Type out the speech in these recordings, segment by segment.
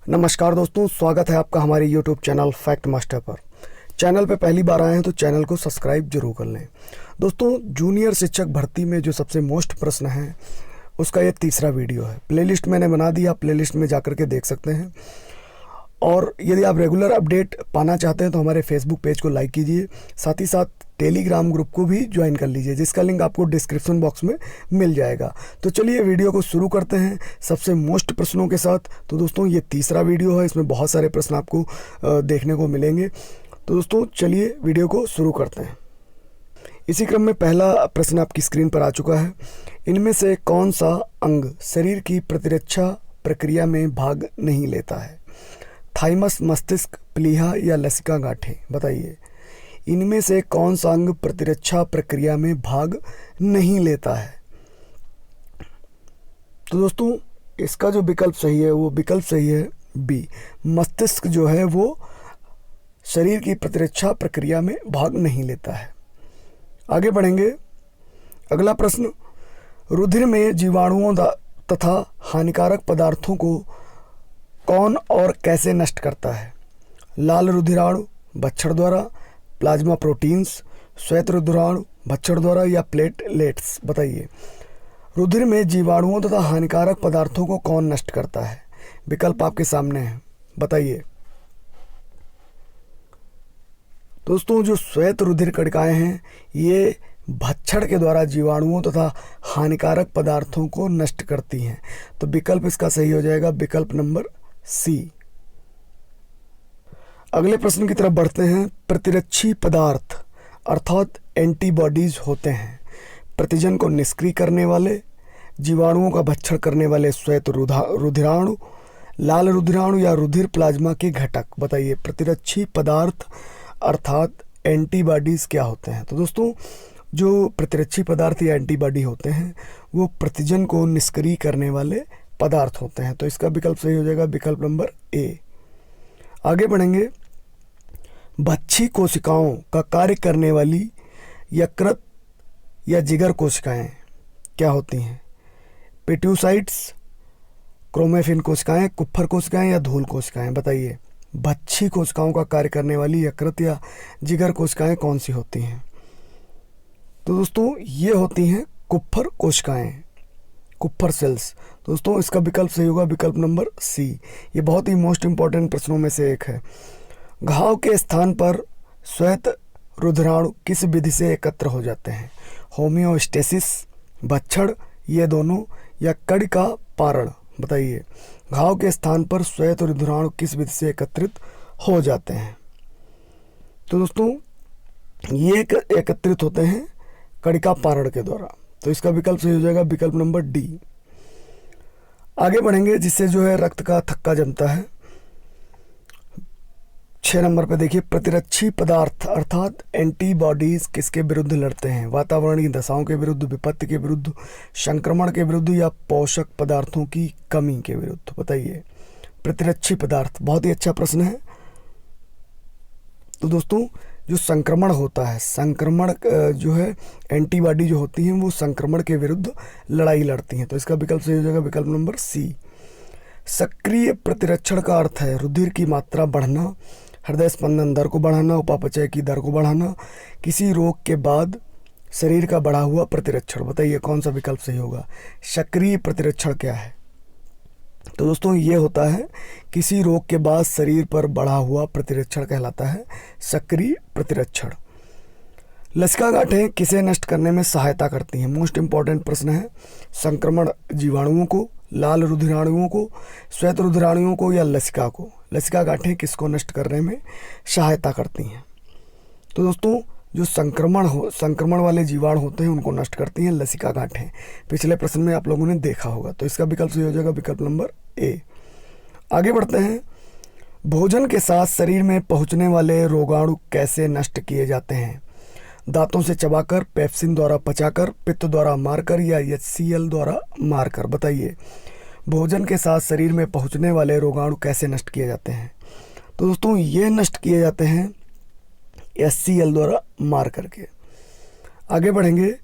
नमस्कार दोस्तों, स्वागत है आपका हमारे YouTube चैनल फैक्ट मास्टर पर। चैनल पे पहली बार आए हैं तो चैनल को सब्सक्राइब जरूर कर लें। दोस्तों, जूनियर शिक्षक भर्ती में जो सबसे मोस्ट प्रश्न है उसका ये तीसरा वीडियो है। प्लेलिस्ट मैंने बना दी, आप प्लेलिस्ट में जाकर के देख सकते हैं। और यदि आप रेगुलर अपडेट पाना चाहते हैं तो हमारे फेसबुक पेज को लाइक कीजिए, साथ ही साथ टेलीग्राम ग्रुप को भी ज्वाइन कर लीजिए, जिसका लिंक आपको डिस्क्रिप्शन बॉक्स में मिल जाएगा। तो चलिए वीडियो को शुरू करते हैं सबसे मोस्ट प्रश्नों के साथ। तो दोस्तों, ये तीसरा वीडियो है, इसमें बहुत सारे प्रश्न आपको देखने को मिलेंगे। तो दोस्तों चलिए वीडियो को शुरू करते हैं। इसी क्रम में पहला प्रश्न आपकी स्क्रीन पर आ चुका है। इनमें से कौन सा अंग शरीर की प्रतिरक्षा प्रक्रिया में भाग नहीं लेता है? थाइमस, मस्तिष्क, प्लीहा या लसिका गांठें? बताइए, इनमें से कौन सा अंग प्रतिरक्षा प्रक्रिया में भाग नहीं लेता है? तो दोस्तों, इसका जो विकल्प सही है वो विकल्प सही है बी। मस्तिष्क जो है वो शरीर की प्रतिरक्षा प्रक्रिया में भाग नहीं लेता है। आगे बढ़ेंगे। अगला प्रश्न, रुधिर में जीवाणुओं तथा हानिकारक पदार्थों को कौन और कैसे नष्ट करता है? लाल रुधिराणु बच्छड़ द्वारा, प्लाज्मा प्रोटीन्स, श्वेत रुधिराणु बच्छड़ द्वारा या प्लेटलेट्स? बताइए, रुधिर में जीवाणुओं तथा हानिकारक पदार्थों को कौन नष्ट करता है? विकल्प आपके सामने है, बताइए। दोस्तों, जो श्वेत रुधिर कणिकाएं हैं ये भक्षण के द्वारा जीवाणुओं तथा हानिकारक पदार्थों को नष्ट करती हैं। तो विकल्प इसका सही हो जाएगा, विकल्प नंबर सी। अगले प्रश्न की तरफ बढ़ते हैं। प्रतिरक्षी पदार्थ अर्थात एंटीबॉडीज होते हैं प्रतिजन को निष्क्रिय करने वाले, जीवाणुओं का भक्षण करने वाले श्वेत रुधिराणु, लाल रुधिराणु या रुधिर प्लाज्मा के घटक? बताइए, प्रतिरक्षी पदार्थ अर्थात एंटीबॉडीज क्या होते हैं? तो दोस्तों, जो प्रतिरक्षी पदार्थ या एंटीबॉडी होते हैं वो प्रतिजन को निष्क्रिय करने वाले पदार्थ होते हैं। तो इसका विकल्प सही हो जाएगा, विकल्प नंबर ए। आगे बढ़ेंगे। भक्षी कोशिकाओं का कार्य करने वाली यकृत या जिगर कोशिकाएं क्या होती हैं? पेट्यूसाइट्स, क्रोमेफिन कोशिकाएं, कुप्फर कोशिकाएं या धूल कोशिकाएं? बताइए, भक्षी कोशिकाओं का कार्य करने वाली यकृत या जिगर कोशिकाएं कौन सी होती हैं? तो दोस्तों, ये होती हैं कुप्फर कोशिकाएं, कुप्फर सेल्स। दोस्तों, इसका विकल्प सही होगा, विकल्प नंबर सी। ये बहुत ही मोस्ट इंपॉर्टेंट प्रश्नों में से एक है। घाव के स्थान पर श्वेत रुधिराणु किस विधि से एकत्र हो जाते हैं? होम्योस्टेसिस, भक्षण, ये दोनों या कणिका पारण? बताइए, घाव के स्थान पर श्वेत रुधिराणु किस विधि से एकत्रित हो जाते हैं? तो दोस्तों, ये एकत्रित होते हैं कणिका पारण के द्वारा। तो इसका विकल्प सही हो जाएगा, विकल्प नंबर डी। आगे बढ़ेंगे। जिससे जो है रक्त का थक्का जमता है। 6 नंबर पे देखिए, प्रतिरक्षी पदार्थ अर्थात एंटीबॉडीज किसके विरुद्ध लड़ते हैं? वातावरणीय दशाओं के विरुद्ध, विपत्ति के विरुद्ध, संक्रमण के विरुद्ध या पोषक पदार्थों की कमी के विरुद्ध? बताइए, प्रतिरक्षी पदार्थ। बहुत ही अच्छा प्रश्न है। तो दोस्तों, जो संक्रमण होता है, संक्रमण जो है एंटीबॉडी जो होती हैं वो संक्रमण के विरुद्ध लड़ाई लड़ती हैं। तो इसका विकल्प सही हो जाएगा, विकल्प नंबर सी। सक्रिय प्रतिरक्षण का अर्थ है रुधिर की मात्रा बढ़ना, हृदय स्पंदन दर को बढ़ाना, उपापचय की दर को बढ़ाना, किसी रोग के बाद शरीर का बढ़ा हुआ प्रतिरक्षण? बताइए, कौन सा विकल्प सही होगा? सक्रिय प्रतिरक्षण क्या है? तो दोस्तों, ये होता है किसी रोग के बाद शरीर पर बढ़ा हुआ प्रतिरक्षण कहलाता है सक्रिय प्रतिरक्षण। लसिका गांठें किसे नष्ट करने में सहायता करती हैं? मोस्ट इंपॉर्टेंट प्रश्न है। संक्रमण जीवाणुओं को, लाल रुधिराणुओं को, श्वेत रुधिराणुओं को या लसिका को? लसिका गांठें किसको नष्ट करने में सहायता करती हैं? तो दोस्तों, जो संक्रमण वाले जीवाणु होते हैं उनको नष्ट करती हैं लसिका गांठें। पिछले प्रश्न में आप लोगों ने देखा होगा। तो इसका विकल्प सही हो जाएगा, विकल्प नंबर ए। आगे बढ़ते हैं। भोजन के साथ शरीर में पहुंचने वाले रोगाणु कैसे नष्ट किए जाते हैं? दांतों से चबाकर, पेप्सिन द्वारा पचाकर, पित्त द्वारा मारकर या HCl द्वारा मारकर? बताइए, भोजन के साथ शरीर में पहुंचने वाले रोगाणु कैसे नष्ट किए जाते हैं? तो दोस्तों, ये नष्ट किए जाते हैं HCl द्वारा मार करके। आगे बढ़ेंगे।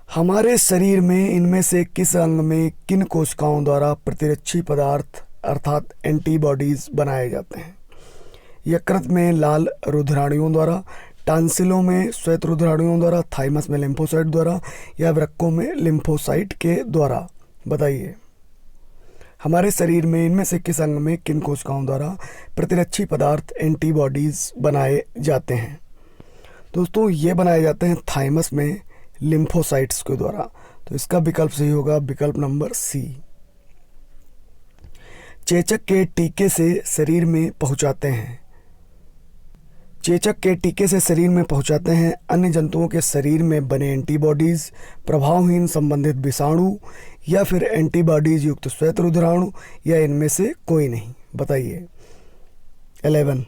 हमारे शरीर में इनमें से किस अंग में किन कोशिकाओं द्वारा प्रतिरक्षी पदार्थ अर्थात एंटीबॉडीज़ बनाए जाते हैं। यकृत में लाल रुधिराणुओं द्वारा, टांसिलों में श्वेत रुधिराणुओं द्वारा, थाइमस में लिम्फोसाइट द्वारा या वृक्कों में लिम्फोसाइट के द्वारा। बताइए हमारे शरीर में इनमें से किस अंग में किन कोशिकाओं द्वारा प्रतिरक्षी पदार्थ एंटीबॉडीज़ बनाए जाते हैं? दोस्तों ये बनाए जाते हैं थाइमस में लिम्फोसाइट्स के द्वारा। तो इसका विकल्प सही होगा विकल्प नंबर सी। चेचक के टीके से शरीर में पहुंचाते हैं। चेचक के टीके से शरीर में पहुंचाते हैं अन्य जंतुओं के शरीर में बने एंटीबॉडीज़, प्रभावहीन संबंधित विषाणु या फिर एंटीबॉडीज युक्त श्वेत रुधिराणु या इनमें से कोई नहीं। बताइए 11।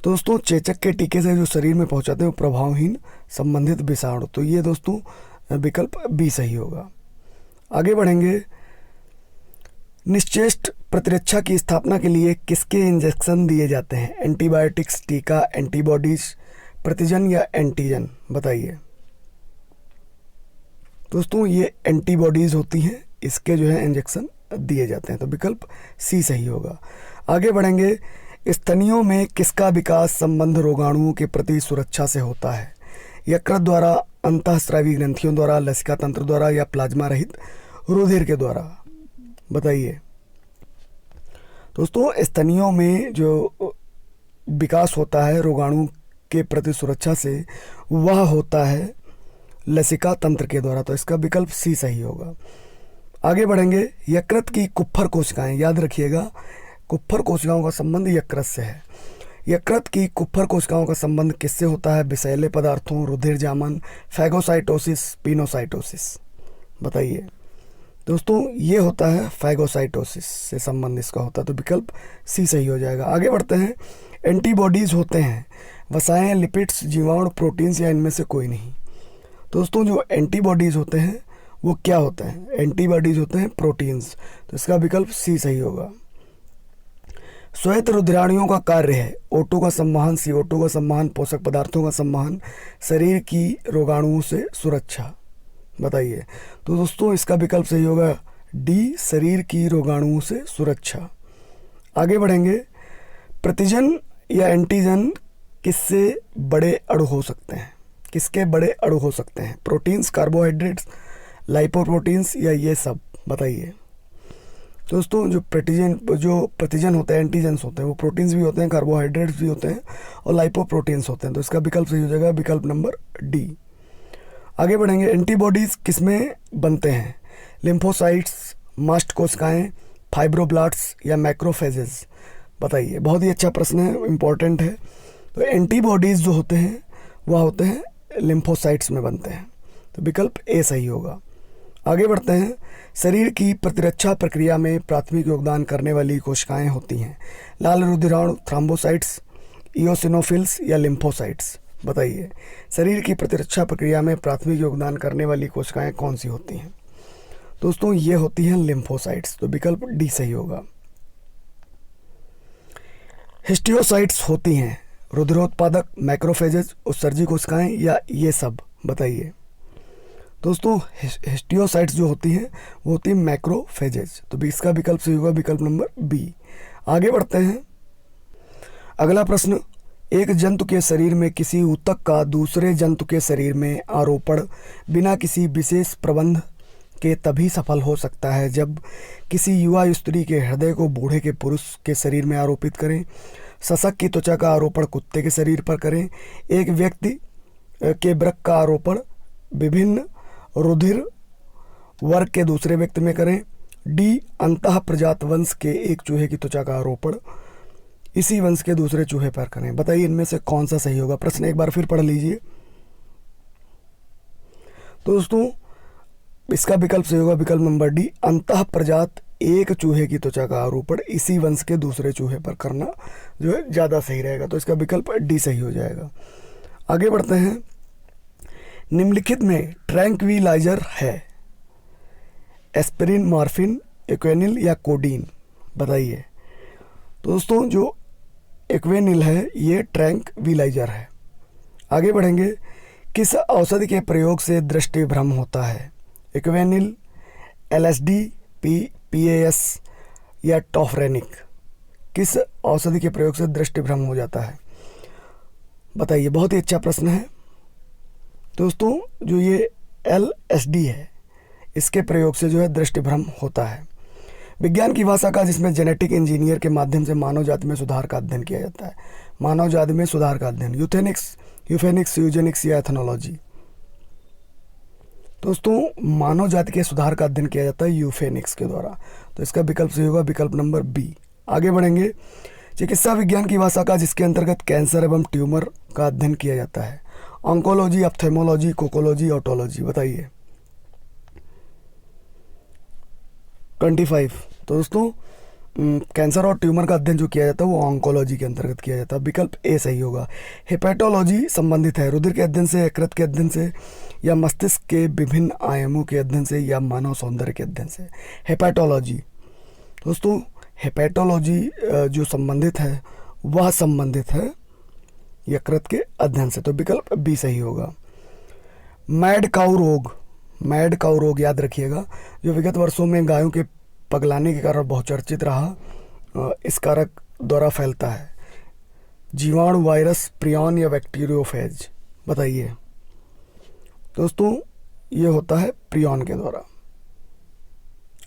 दोस्तों चेचक के टीके से जो शरीर में पहुंचाते हैं वो प्रभावहीन संबंधित विषाणु। तो ये दोस्तों विकल्प बी सही होगा। आगे बढ़ेंगे। निश्चेष्ट प्रतिरक्षा की स्थापना के लिए किसके इंजेक्शन दिए जाते हैं? एंटीबायोटिक्स, टीका, एंटीबॉडीज, प्रतिजन या एंटीजन? बताइए दोस्तों ये एंटीबॉडीज होती हैं, इसके जो है इंजेक्शन दिए जाते हैं। तो विकल्प सी सही होगा। आगे बढ़ेंगे। स्तनियों में किसका विकास संबंध रोगाणुओं के प्रति सुरक्षा से होता है? यकृत द्वारा, अंतःस्रावी ग्रंथियों द्वारा, लसिका तंत्र द्वारा या प्लाज्मा रहित रुधिर के द्वारा? बताइए दोस्तों स्तनियों में जो विकास होता है रोगाणु के प्रति सुरक्षा से वह होता है लसिका तंत्र के द्वारा। तो इसका विकल्प सी सही होगा। आगे बढ़ेंगे। यकृत की कुप्फर कोशिकाएं, याद रखिएगा कुप्फर कोशिकाओं का संबंध यकृत से है। यकृत की कुप्फर कोशिकाओं का संबंध किससे होता है? विषैले पदार्थों, रुधिर जामन, फैगोसाइटोसिस, पिनोसाइटोसिस? बताइए दोस्तों ये होता है फैगोसाइटोसिस से संबंध इसका होता है। तो विकल्प सी सही हो जाएगा। आगे बढ़ते हैं। एंटीबॉडीज़ होते हैं वसाएं, लिपिड्स, जीवाणु, प्रोटीन्स या इनमें से कोई नहीं? दोस्तों जो एंटीबॉडीज़ होते हैं वो क्या होते हैं? एंटीबॉडीज़ होते हैं प्रोटीन्स। तो इसका विकल्प सी सही होगा। श्वेत रुधिराणुओं का कार्य है O2 का संवहन, CO2 का संवहन, पोषक पदार्थों का संवहन, शरीर की रोगाणुओं से सुरक्षा। बताइए तो दोस्तों इसका विकल्प सही होगा डी, शरीर की रोगाणुओं से सुरक्षा। आगे बढ़ेंगे। प्रतिजन या एंटीजन किससे बड़े अणु हो सकते हैं? किसके बड़े अणु हो सकते हैं? प्रोटीन्स, कार्बोहाइड्रेट्स, लाइपोप्रोटीन्स या ये सब? बताइए दोस्तों जो प्रतिजन होते हैं, एंटीजन्स होते हैं, वो प्रोटीन्स भी होते हैं, कार्बोहाइड्रेट्स भी होते हैं और लाइपोप्रोटीन्स होते हैं। तो इसका विकल्प सही हो जाएगा विकल्प नंबर डी। आगे बढ़ेंगे। एंटीबॉडीज़ किसमें बनते हैं? लिम्फोसाइट्स, मास्ट कोशिकाएं, फाइब्रोब्लास्ट्स या मैक्रोफेजेस? बताइए बहुत ही अच्छा प्रश्न है, इम्पोर्टेंट है। तो एंटीबॉडीज़ जो होते हैं वह होते हैं लिम्फोसाइट्स में बनते हैं। तो विकल्प ए सही होगा। आगे बढ़ते हैं। शरीर की प्रतिरक्षा प्रक्रिया में प्राथमिक योगदान करने वाली कोशिकाएं होती हैं। लाल रुधिराणु, थ्रोम्बोसाइट्स, इओसिनोफिल्स या लिम्फोसाइट्स? बताइए शरीर की प्रतिरक्षा प्रक्रिया में प्राथमिक योगदान करने वाली कोशिकाएं कौन सी होती हैं? दोस्तों ये होती हैं लिम्फोसाइट्स। तो विकल्प डी सही होगा। हिस्टियोसाइट्स होती हैं रुधिरोत्पादक, मैक्रोफेजेज, उत्सर्जी कोशिकाएं या ये सब? बताइए दोस्तों हिस्टियोसाइट्स जो होती हैं वो होती हैं मैक्रोफेजेज। तो इसका विकल्प सही होगा विकल्प नंबर बी। आगे बढ़ते हैं। अगला प्रश्न। एक जंतु के शरीर में किसी ऊतक का दूसरे जंतु के शरीर में आरोपण बिना किसी विशेष प्रबंध के तभी सफल हो सकता है जब किसी युवा स्त्री के हृदय को बूढ़े के पुरुष के शरीर में आरोपित करें, शशक की त्वचा का आरोपण कुत्ते के शरीर पर करें, एक व्यक्ति के वृक्क का आरोपण विभिन्न रुधिर वर्ग के दूसरे व्यक्ति में करें, डी अंतः प्रजात वंश के एक चूहे की त्वचा का आरोपण इसी वंश के दूसरे चूहे पर करें। बताइए इनमें से कौन सा सही होगा? प्रश्न एक बार फिर पढ़ लीजिए। तो दोस्तों इसका विकल्प सही होगा विकल्प नंबर डी, अंतः प्रजात एक चूहे की त्वचा का आरोपण इसी वंश के दूसरे चूहे पर करना जो है ज़्यादा सही रहेगा। तो इसका विकल्प डी सही हो जाएगा। आगे बढ़ते हैं। निम्नलिखित में ट्रैंक्विलाइजर है एस्पिरिन, मॉर्फिन, एक्वेनिल या कोडीन? बताइए दोस्तों जो एक्वेनिल है ये ट्रैंक्विलाइजर है। आगे बढ़ेंगे। किस औषधि के प्रयोग से दृष्टि भ्रम होता है? एक्वेनिल, LSD, PAS या टॉफरेनिक? किस औषधि के प्रयोग से दृष्टिभ्रम हो जाता है? बताइए, बहुत ही अच्छा प्रश्न है दोस्तों। जो ये LSD है, इसके प्रयोग से जो है दृष्टिभ्रम होता है। विज्ञान की भाषा का जिसमें जेनेटिक इंजीनियर के माध्यम से मानव जाति में सुधार का अध्ययन किया जाता है। मानव जाति में सुधार का अध्ययन, यूफेनिक्स, यूजेनिक्स या एथनोलॉजी? दोस्तों, मानव जाति के सुधार का अध्ययन किया जाता है यूफेनिक्स के द्वारा। तो इसका विकल्प सही होगा विकल्प नंबर बी। आगे बढ़ेंगे। चिकित्सा विज्ञान की भाषा का जिसके अंतर्गत कैंसर एवं ट्यूमर का अध्ययन किया जाता है। Oncology, ophthalmology, conchology, otology? बताइए। 25। तो दोस्तों, कैंसर और ट्यूमर का अध्ययन जो किया जाता है वो ऑन्कोलॉजी के अंतर्गत किया जाता है। विकल्प ए सही होगा। हेपेटोलॉजी संबंधित है रुधिर के अध्ययन से, यकृत के अध्ययन से, या मस्तिष्क के विभिन्न आयामों के अध्ययन से, या मानव सौंदर्य के अध्ययन से? हेपेटोलॉजी। दोस्तों, हेपेटोलॉजी जो संबंधित है वह संबंधित है यकृत के अध्ययन से। तो विकल्प बी सही होगा। मैड काऊ रोग याद रखिएगा, जो विगत वर्षों में गायों के पगलाने के कारण बहुचर्चित रहा। इस कारक द्वारा फैलता है। जीवाणु, वायरस, प्रियॉन या बैक्टीरियोफेज? बताइए। दोस्तों, ये होता है प्रियॉन के द्वारा।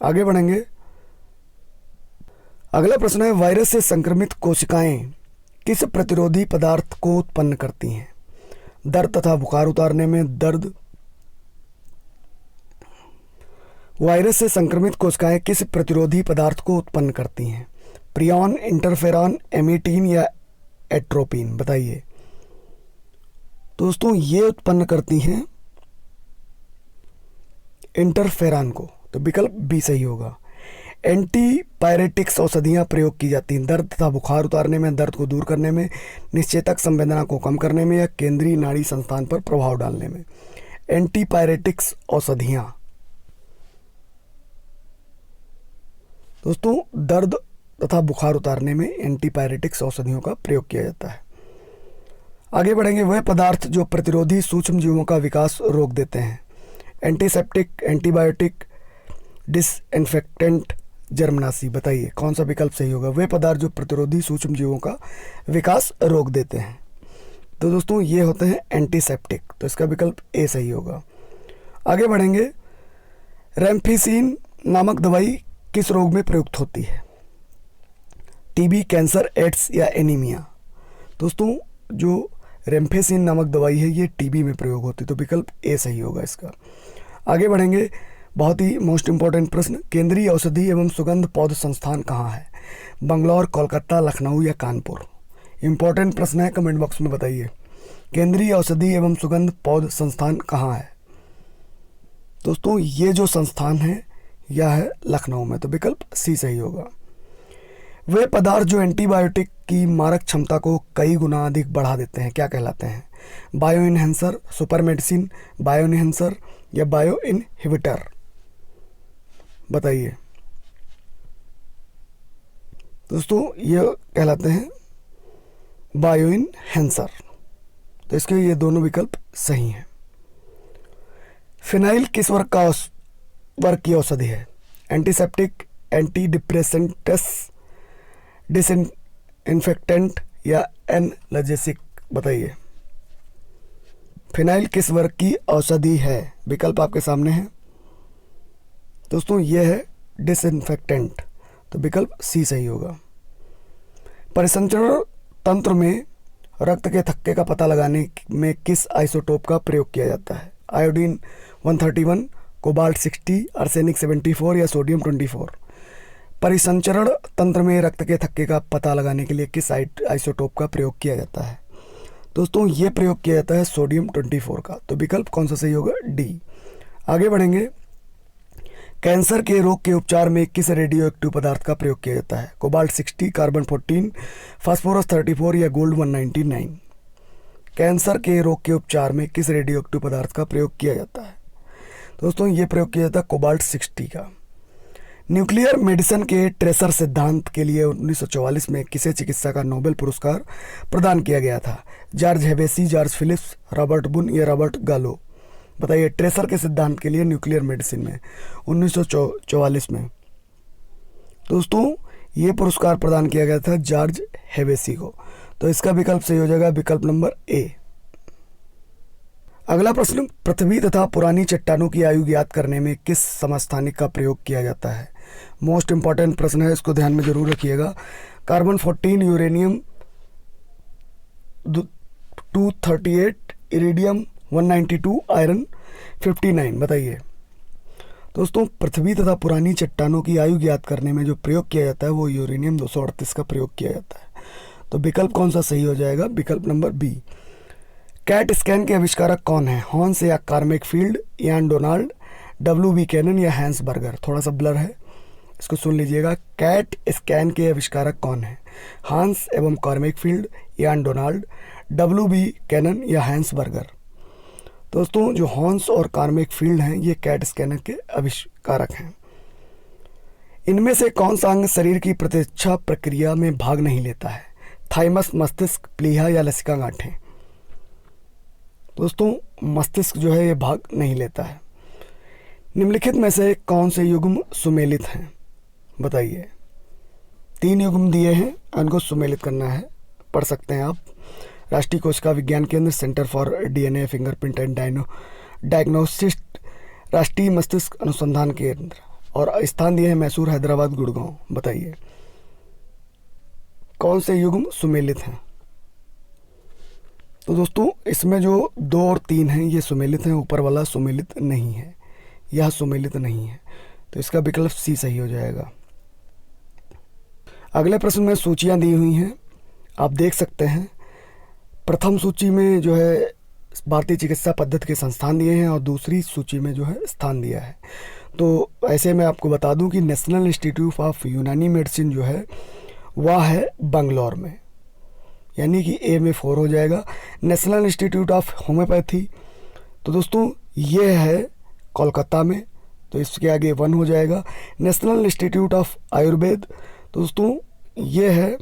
आगे बढ़ेंगे। अगला प्रश्न है, वायरस से संक्रमित कोशिकाएं किस प्रतिरोधी पदार्थ को उत्पन्न करती हैं? दर्द तथा बुखार उतारने में दर्द। वायरस से संक्रमित कोशिकाएं किस प्रतिरोधी पदार्थ को उत्पन्न करती हैं? प्रियॉन, इंटरफेरॉन, एमिटीन या एट्रोपिन? बताइए। दोस्तों, ये उत्पन्न करती हैं इंटरफेरॉन को। तो विकल्प बी सही होगा। एंटीपायरेटिक्स औषधियाँ प्रयोग की जाती हैं दर्द तथा बुखार उतारने में, दर्द को दूर करने में, निश्चेतक संवेदना को कम करने में, या केंद्रीय नाड़ी संस्थान पर प्रभाव डालने में? एंटीपायरेटिक्स औषधियाँ दोस्तों, दर्द तथा बुखार उतारने में एंटीपायरेटिक्स औषधियों का प्रयोग किया जाता है। आगे बढ़ेंगे। वह पदार्थ जो प्रतिरोधी सूक्ष्म जीवों का विकास रोक देते हैं। एंटीसेप्टिक, एंटीबायोटिक, डिसइंफेक्टेंट, जर्मनासी? बताइए कौन सा विकल्प सही होगा। वे पदार्थ जो प्रतिरोधी सूक्ष्म जीवों का विकास रोक देते हैं। तो दोस्तों, ये होते हैं एंटीसेप्टिक। तो इसका विकल्प ए सही होगा। आगे बढ़ेंगे। रेमफिसिन नामक दवाई किस रोग में प्रयुक्त होती है? टीबी, कैंसर, एड्स या एनीमिया? दोस्तों, जो रेमफेसिन नामक दवाई है ये टीबी में प्रयोग होती है। तो विकल्प ए सही होगा इसका। आगे बढ़ेंगे। बहुत ही मोस्ट इंपॉर्टेंट प्रश्न, केंद्रीय औषधि एवं सुगंध पौध संस्थान कहाँ है? बंगलौर, कोलकाता, लखनऊ या कानपुर? इंपॉर्टेंट प्रश्न है, कमेंट बॉक्स में बताइए। केंद्रीय औषधि एवं सुगंध पौध संस्थान कहाँ है? दोस्तों, ये जो संस्थान है यह है लखनऊ में। तो विकल्प सी सही होगा। वे पदार्थ जो एंटीबायोटिक की मारक क्षमता को कई गुना अधिक बढ़ा देते हैं क्या कहलाते हैं? Bio enhancer, super medicine, bio enhancer या बायो इनहिबिटर? बताइए। दोस्तों, ये कहलाते हैं बायो इनहेंसर। तो इसके ये दोनों विकल्प सही हैं। फिनाइल किस वर्ग की औषधि है? एंटीसेप्टिक, एंटी डिप्रेसेंटस, डिसइंफेक्टेंट या एनाल्जेसिक? बताइए। फिनाइल किस वर्ग की औषधि है? विकल्प आपके सामने है दोस्तों, यह है डिसइंफेक्टेंट। तो विकल्प सी सही होगा। परिसंचरण तंत्र में रक्त के थक्के का पता लगाने में किस आइसोटोप का प्रयोग किया जाता है? आयोडीन 131, कोबाल्ट 60, आर्सेनिक 74 या सोडियम 24? परिसंचरण तंत्र में रक्त के थक्के का पता लगाने के लिए किस आइसोटोप का प्रयोग किया जाता है? दोस्तों, ये प्रयोग किया जाता है सोडियम 24 का। तो विकल्प कौन सा सही होगा? डी। आगे बढ़ेंगे। कैंसर के रोग के उपचार में किस रेडियो एक्टिव पदार्थ का प्रयोग किया जाता है? कोबाल्ट 60, कार्बन 14, फास्फोरस 34 या गोल्ड 199? कैंसर के रोग के उपचार में किस रेडियो एक्टिव पदार्थ का प्रयोग किया जाता है? दोस्तों, ये प्रयोग किया जाता है कोबाल्ट 60 का। न्यूक्लियर मेडिसिन के ट्रेसर सिद्धांत के लिए 1944 में किसे चिकित्सा का नोबेल पुरस्कार प्रदान किया गया था? जॉर्ज हेवेसी, जॉर्ज फिलिप्स, रॉबर्ट बुन या रॉबर्ट गालो? बताइए। ट्रेसर के सिद्धांत के लिए न्यूक्लियर मेडिसिन में 1944 में दोस्तों ये पुरस्कार प्रदान किया गया था जॉर्ज हेवेसी को। तो इसका विकल्प सही हो जाएगा विकल्प नंबर ए। अगला प्रश्न, पृथ्वी तथा पुरानी चट्टानों की आयु ज्ञात करने में किस समस्थानिक का प्रयोग किया जाता है? मोस्ट इंपॉर्टेंट प्रश्न है, इसको ध्यान में जरूर रखिएगा। Carbon 14, uranium 238, iridium 192, iron 59। बताइए दोस्तों, पृथ्वी तथा पुरानी चट्टानों की आयु ज्ञात करने में जो प्रयोग किया जाता है वो यूरेनियम 238 का प्रयोग किया जाता है। तो विकल्प कौन सा सही हो जाएगा? विकल्प नंबर बी। कैट स्कैन के आविष्कारक कौन है? हॉन्स या Carmack Field, Ian Donald, W.B. Cannon या हैंस बर्गर? थोड़ा सा ब्लर है, इसको सुन लीजिएगा। कैट स्कैन के आविष्कारक कौन है? हांस एवं Carmack Field, Ian Donald, W.B. Cannon या हैंस बर्गर? दोस्तों, जो हॉन्स और कार्मेक फील्ड हैं ये कैट स्कैनर के आविष्कारक हैं। इनमें से कौन सा अंग शरीर की प्रतिरक्षा प्रक्रिया में भाग नहीं लेता है? थाइमस, मस्तिष्क, प्लीहा या लसिका गांठें? दोस्तों, मस्तिष्क जो है ये भाग नहीं लेता है। निम्नलिखित में से कौन से युग्म सुमेलित हैं? बताइए। 3 युग्म दिए हैं, उनको सुमेलित करना है, पढ़ सकते हैं आप। राष्ट्रीय कोशिका विज्ञान केंद्र, centre for DNA fingerprint and diagnosis, राष्ट्रीय मस्तिष्क अनुसंधान केंद्र, और स्थान दिए हैं मैसूर, हैदराबाद, गुड़गांव। बताइए कौन से युग्म सुमेलित हैं? तो दोस्तों, इसमें जो 2 और 3 हैं ये सुमेलित हैं, ऊपर वाला सुमेलित नहीं है, यह सुमेलित नहीं है। तो इसका विकल्प सी सही हो जाएगा। अगले प्रश्न में सूचियां दी हुई हैं, आप देख सकते हैं। प्रथम सूची में जो है भारतीय चिकित्सा पद्धति के संस्थान दिए हैं और दूसरी सूची में जो है स्थान दिया है। तो ऐसे में आपको बता दूं कि नेशनल इंस्टीट्यूट ऑफ यूनानी मेडिसिन जो है वह है बंगलौर में, यानी कि ए में 4 हो जाएगा। नेशनल इंस्टीट्यूट ऑफ होम्योपैथी तो दोस्तों ये है कोलकाता में, तो इसके आगे 1 हो जाएगा। नेशनल इंस्टीट्यूट ऑफ आयुर्वेद तो दोस्तों ये है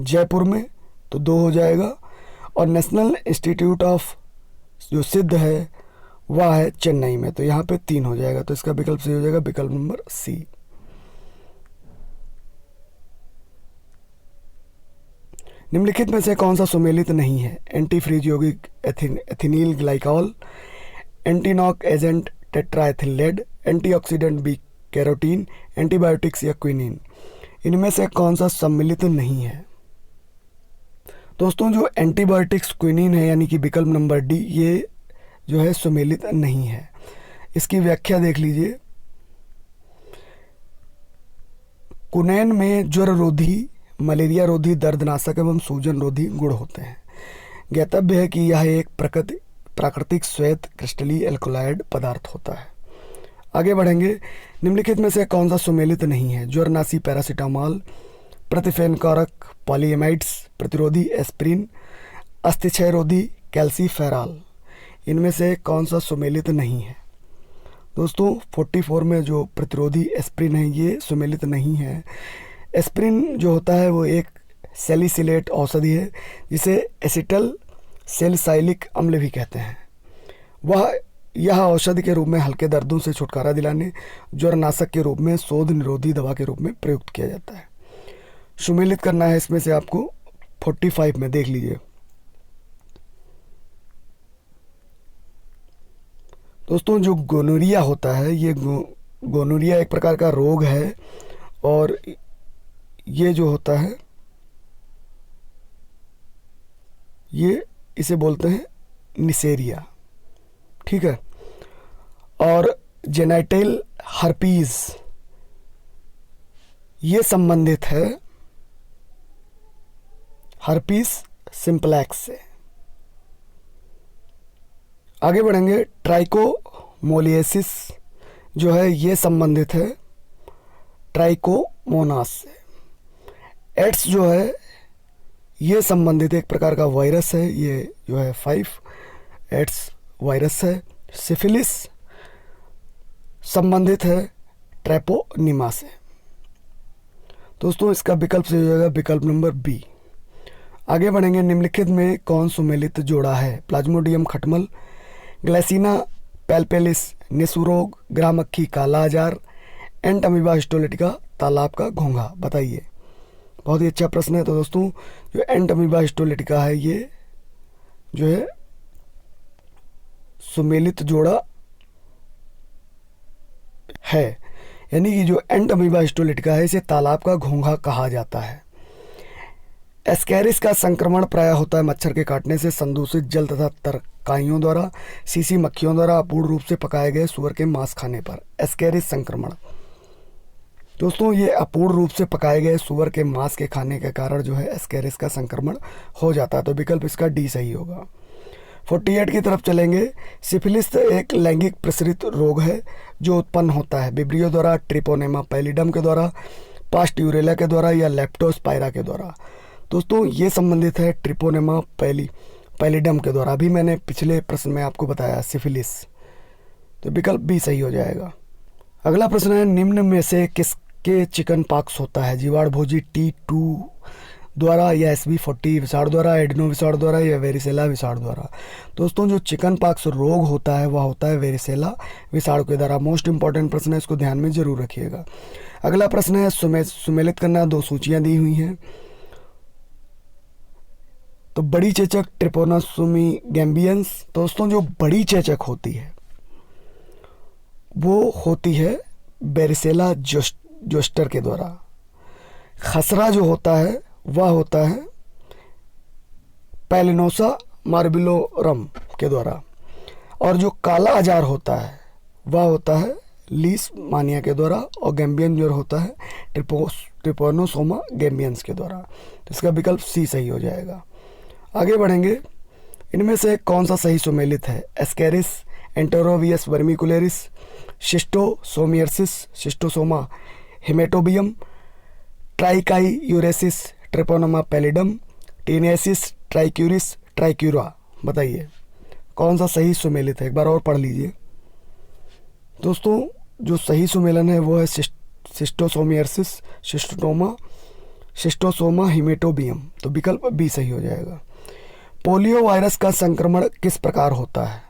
जयपुर में, तो 2 हो जाएगा। और नेशनल इंस्टीट्यूट ऑफ जो सिद्ध है वह है चेन्नई में, तो यहाँ पे 3 हो जाएगा। तो इसका विकल्प सही हो जाएगा विकल्प नंबर सी। निम्नलिखित में से कौन सा सुमेलित नहीं है? एंटी फ्रीज यौगिक एथिनील glycol, antiknock agent tetraethyl lead, antioxidant B carotene, antibiotics या क्विनिन? इनमें से कौन सा सम्मिलित नहीं है? दोस्तों, जो एंटीबायोटिक्स क्विनिन है यानी कि विकल्प नंबर डी, ये जो है सुमेलित नहीं है। इसकी व्याख्या देख लीजिए। कुनैन में ज्वर रोधी, मलेरिया रोधी, दर्दनाशक एवं सूजन रोधी गुण होते हैं। ज्ञातव्य है कि यह एक प्राकृतिक श्वेत क्रिस्टलीय एल्कोलाइड पदार्थ होता है। आगे बढ़ेंगे। निम्नलिखित में से कौन सा सुमेलित नहीं है? ज्वरनाशी पैरासीटामॉल, प्रतिफेनकारक पॉलीएमाइड्स, प्रतिरोधी एस्प्रिन, अस्थिक्षय रोधी कैल्सीफेरॉल? इनमें से कौन सा सुमेलित नहीं है? दोस्तों, 44 में जो प्रतिरोधी एस्प्रिन है ये सुमेलित नहीं है। एस्प्रिन जो होता है वो एक सैलिसिलेट औषधि है जिसे एसिटल सैलिसाइलिक अम्ल भी कहते हैं। यह औषधि के रूप में हल्के दर्दों से छुटकारा दिलाने, ज्वरनाशक के रूप में, शोध निरोधी दवा के रूप में प्रयुक्त किया जाता है। सुमेलित करना है इसमें से आपको 45 में, देख लीजिए। दोस्तों, जो गोनोरिया होता है ये गोनोरिया एक प्रकार का रोग है और ये जो होता है ये इसे बोलते हैं निसेरिया, ठीक है। और जेनाइटल हर्पीज ये संबंधित है हर्पीस सिंप्लेक्स से। आगे बढ़ेंगे। ट्राइकोमोलियसिस जो है ये संबंधित है ट्राइकोमोनास से। एड्स जो है ये संबंधित एक प्रकार का वायरस है, ये जो है 5 एड्स वायरस है। सिफिलिस संबंधित है ट्रैपोनिमा से। दोस्तों, इसका विकल्प सही हो जाएगा विकल्प नंबर बी। आगे बढ़ेंगे। निम्नलिखित में कौन सुमेलित जोड़ा है? प्लाज्मोडियम खटमल, ग्लाइसिना पैल्पेलिस निसु रोग, ग्रामक्खी काला आजार, एंट अमीबा हिस्टोलिटिका तालाब का घोंघा? बताइए बहुत ही अच्छा प्रश्न है। तो दोस्तों जो एंट अमीबा हिस्टोलिटिका है ये जो है सुमेलित जोड़ा है, यानी कि जो एंट अमीबा हिस्टोलिटिका है इसे तालाब का घोंघा कहा जाता है। एस्केरिस का संक्रमण प्रायः होता है मच्छर के काटने से, संदूषित जल तथा तरकाइयों द्वारा, सीसी मक्खियों द्वारा अपूर्ण रूप से पकाए गए सूअर के मांस खाने पर। एस्केरिस संक्रमण दोस्तों ये अपूर्ण रूप से पकाए गए सूअर के मांस के खाने के कारण जो है एस्केरिस का संक्रमण हो जाता है। तो विकल्प इसका डी सही होगा। 48 की तरफ चलेंगे। सिफिलिस एक लैंगिक प्रसरित रोग है जो उत्पन्न होता है विब्रियो द्वारा, ट्रिपोनेमा पैलिडम के द्वारा, पास्ट्यूरेला के द्वारा या लेप्टोस्पाइरा के द्वारा। दोस्तों ये संबंधित है ट्रिपोनेमा पैलिडम के द्वारा। अभी मैंने पिछले प्रश्न में आपको बताया सिफिलिस, तो विकल्प बी सही हो जाएगा। अगला प्रश्न है निम्न में से किसके चिकन पॉक्स होता है? जीवाणु भोजी T2 द्वारा या SV40 विषाणु द्वारा, एडिनो विषाणु द्वारा या वेरिसेला विषाणु द्वारा। दोस्तों जो चिकन पॉक्स रोग होता है वह होता है वेरिसेला विषाणु के द्वारा। मोस्ट इंपॉर्टेंट प्रश्न है, इसको ध्यान में जरूर रखिएगा। अगला प्रश्न है सुमेलित करना। दो सूचियां दी हुई हैं। तो बड़ी चेचक ट्रिपोनासोमी गैम्बियंस। दोस्तों जो बड़ी चेचक होती है वो होती है वेरिसेला जोस्टर के द्वारा। खसरा जो होता है वह होता है पैलिनोसा मार्बिलोरम के द्वारा। और जो काला आजार होता है वह होता है लीशमानिया के द्वारा। और गैम्बियन जो होता है ट्रिपोनोसोमा गैम्बियंस के द्वारा। तो इसका विकल्प सी सही हो जाएगा। आगे बढ़ेंगे। इनमें से कौन सा सही सुमेलित है? Ascaris, enterobius vermicularis, schistosomiasis, schistosoma haematobium, trichuriasis, treponema pallidum, taeniasis trichuris, trichiura. बताइए कौन सा सही सुमेलित है? एक बार और पढ़ लीजिए। दोस्तों जो सही सुमेलन है वो है शिस्टोसोमियर्सिस, शिस्टोसोमा हेमेटोबियम। तो विकल्प बी सही हो जाएगा। पोलियो वायरस का संक्रमण किस प्रकार होता है?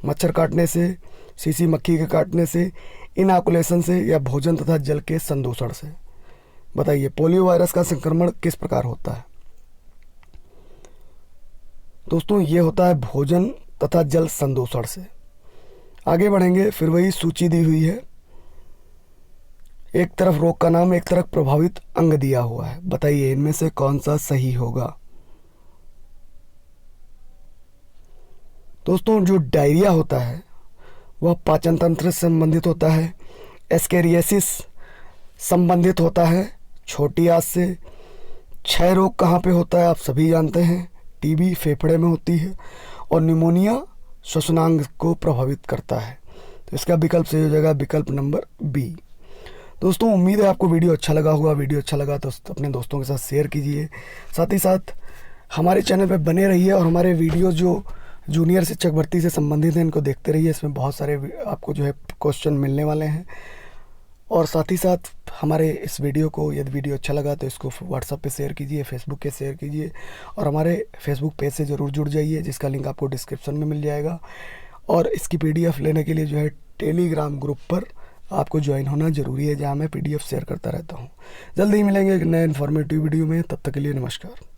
मच्छर काटने से, सीसी मक्खी के काटने से, इनॉकुलेशन से या भोजन तथा जल के संदूषण से। बताइए पोलियो वायरस का संक्रमण किस प्रकार होता है? दोस्तों ये होता है भोजन तथा जल संदूषण से। आगे बढ़ेंगे। फिर वही सूची दी हुई है। एक तरफ रोग का नाम, एक तरफ प्रभावित अंग दिया हुआ है। बताइए इनमें से कौन सा सही होगा? दोस्तों जो डायरिया होता है वह पाचन तंत्र से संबंधित होता है। एस्केरियासिस संबंधित होता है छोटी आंत से। क्षय रोग कहाँ पे होता है आप सभी जानते हैं, टीबी फेफड़े में होती है। और निमोनिया श्वसनांग को प्रभावित करता है। तो इसका विकल्प सही हो जाएगा, विकल्प नंबर बी। दोस्तों उम्मीद है आपको वीडियो अच्छा लगा होगा। वीडियो अच्छा लगा तो अपने दोस्तों के साथ शेयर कीजिए। साथ ही साथ हमारे चैनल पर बने रहिए और हमारे वीडियो जो जूनियर शिक्षक भर्ती से संबंधित हैं इनको देखते रहिए। इसमें बहुत सारे आपको जो है क्वेश्चन मिलने वाले हैं। और साथ ही साथ हमारे इस वीडियो को, यदि वीडियो अच्छा लगा तो इसको व्हाट्सएप पे शेयर कीजिए, फेसबुक पे शेयर कीजिए और हमारे फेसबुक पेज से ज़रूर जुड़ जाइए जिसका लिंक आपको डिस्क्रिप्शन में मिल जाएगा। और इसकी PDF लेने के लिए जो है टेलीग्राम ग्रुप पर आपको ज्वाइन होना ज़रूरी है, जहाँ मैं PDF शेयर करता रहता हूँ। जल्दी ही मिलेंगे एक नए इन्फॉर्मेटिव वीडियो में। तब तक के लिए नमस्कार।